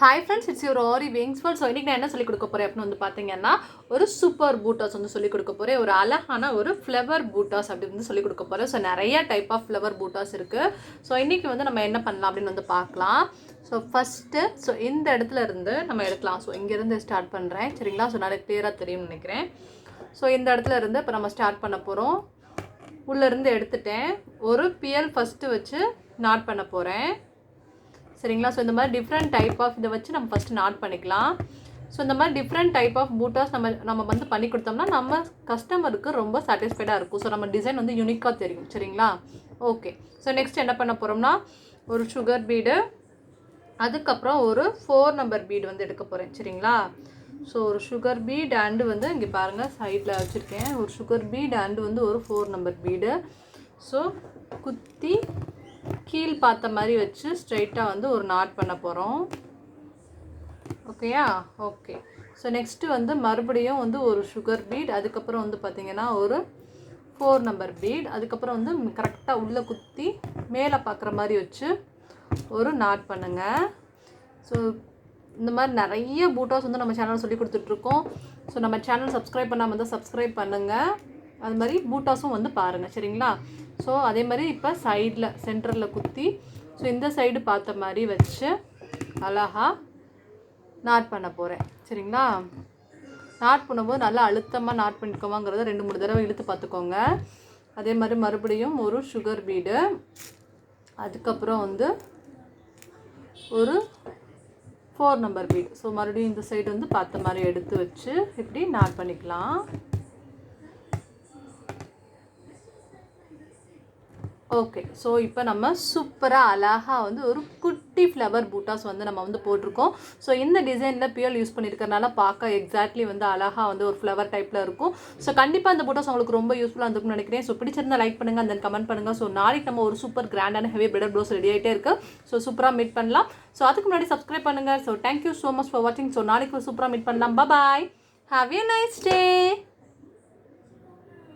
Hi friends, it's your Aariwingsworld. So இன்றைக்கி நான் என்ன சொல்லிக் கொடுக்க போகிறேன் அப்படின்னு வந்து பார்த்தீங்கன்னா, ஒரு சூப்பர் பூட்டாஸ் வந்து சொல்லிக் கொடுக்க போகிறேன். ஒரு அழகான ஒரு ஃப்ளவர் பூட்டாஸ் அப்படி வந்து சொல்லிக் கொடுக்க போகிறேன். ஸோ நிறைய டைப் ஆஃப் ஃப்ளவர் பூட்டாஸ் இருக்குது. ஸோ இன்றைக்கி வந்து நம்ம என்ன பண்ணலாம் அப்படின்னு வந்து பார்க்கலாம். ஸோ ஃபஸ்ட்டு இந்த இடத்துல இருந்து நம்ம எடுக்கலாம். ஸோ இங்கேருந்து ஸ்டார்ட் பண்ணுறேன், சரிங்களா? ஸோ நிறைய கிளியராக தெரியும்னு நினைக்கிறேன். ஸோ இந்த இடத்துல இருந்து இப்போ நம்ம ஸ்டார்ட் பண்ண போகிறோம். உள்ளேருந்து எடுத்துட்டேன். ஒரு பியல் ஃபஸ்ட்டு வச்சு நாட் பண்ண போகிறேன், சரிங்களா? ஸோ இந்த மாதிரி டிஃப்ரெண்ட் டைப் ஆஃப் இதை வச்சு நம்ம ஃபஸ்ட்டு நாட் பண்ணிக்கலாம். ஸோ இந்த மாதிரி டிஃப்ரெண்ட் டைப் ஆஃப் பூட்டாஸ் நம்ம வந்து பண்ணி கொடுத்தோம்னா நம்ம கஸ்டமருக்கு ரொம்ப சாட்டிஸ்ஃபைடாக இருக்கும். ஸோ நம்ம டிசைன் வந்து யூனிக்காக தெரியும், சரிங்களா? ஓகே. ஸோ நெக்ஸ்ட் என்ன பண்ண போகிறோம்னா, ஒரு சுகர் பீடு, அதுக்கப்புறம் ஒரு 4 நம்பர் பீடு வந்து எடுக்க போகிறேன், சரிங்களா? ஸோ ஒரு சுகர் பீட் அண்டு வந்து இங்கே பாருங்கள் சைடில் வச்சுருக்கேன். ஒரு சுகர் பீட் அண்டு வந்து ஒரு 4 நம்பர் பீடு. ஸோ குத்தி கீழ் பார்த்த மாதிரி வச்சு ஸ்ட்ரைட்டாக வந்து ஒரு நாட் பண்ண போகிறோம். ஓகேயா? ஓகே. ஸோ நெக்ஸ்ட்டு வந்து மறுபடியும் வந்து ஒரு சுகர் பீட், அதுக்கப்புறம் வந்து பார்த்திங்கன்னா ஒரு 4 நம்பர் பீட், அதுக்கப்புறம் வந்து கரெக்டாக உள்ளே குத்தி மேலே பார்க்குற மாதிரி வச்சு ஒரு நாட் பண்ணுங்கள். ஸோ இந்த மாதிரி நிறைய பூட்டாஸ் வந்து நம்ம சேனல் சொல்லி கொடுத்துட்ருக்கோம். ஸோ நம்ம சேனல் சப்ஸ்கிரைப் பண்ணாமல் இருந்தால் சப்ஸ்கிரைப் பண்ணுங்கள். அது மாதிரி பூட்டாஸும் வந்து பாருங்கள், சரிங்களா? ஸோ அதே மாதிரி இப்போ சைடில் சென்டரில் குத்தி ஸோ இந்த சைடு பார்த்த மாதிரி வச்சு அழகாக நாட் பண்ண போகிறேன், சரிங்களா? நாட் பண்ணும்போது நல்லா அழுத்தமாக நாட் பண்ணிக்கோமாங்கிறத 2-3 தடவை இழுத்து பார்த்துக்கோங்க. அதே மாதிரி மறுபடியும் ஒரு சுகர் பீடு, அதுக்கப்புறம் வந்து ஒரு 4 நம்பர் பீடு. ஸோ மறுபடியும் இந்த சைடு வந்து பார்த்த மாதிரி எடுத்து வச்சு இப்படி நாட் பண்ணிக்கலாம். ஓகே. ஸோ இப்போ நம்ம சூப்பராக அழகாக வந்து ஒரு குட்டி ஃப்ளவர் பூட்டாஸ் வந்து நம்ம வந்து போட்டிருக்கோம். ஸோ இந்த டிசைனில் பியல் யூஸ் பண்ணியிருக்கறனால பார்க்க எக்ஸாக்ட்லி வந்து அழகாக வந்து ஒரு ஃப்ளவர் டைப்பில் இருக்கும். ஸோ கண்டிப்பாக இந்த பூட்டாஸ் உங்களுக்கு ரொம்ப யூஸ்ஃபுல்லாக இருந்திருக்கும்னு நினைக்கிறேன். ஸோ பிடிச்சிருந்தா லைக் பண்ணுங்கள், அந்த கமெண்ட் பண்ணுங்கள். ஸோ நாளைக்கு நம்ம ஒரு சூப்பர் கிராண்டான ஹெவி பிரைடல் ப்ளவுஸ் ரெடி ஆகிட்டே இருக்குது. ஸோ சூப்பராக மீட் பண்ணலாம். ஸோ அதுக்கு முன்னாடி சப்ஸ்கிரைப் பண்ணுங்கள். So thank you so much for வாட்சிங். ஸோ நாளைக்கு ஒரு சூப்பராக மீட் பண்ணலாம். Bye. Have a nice day.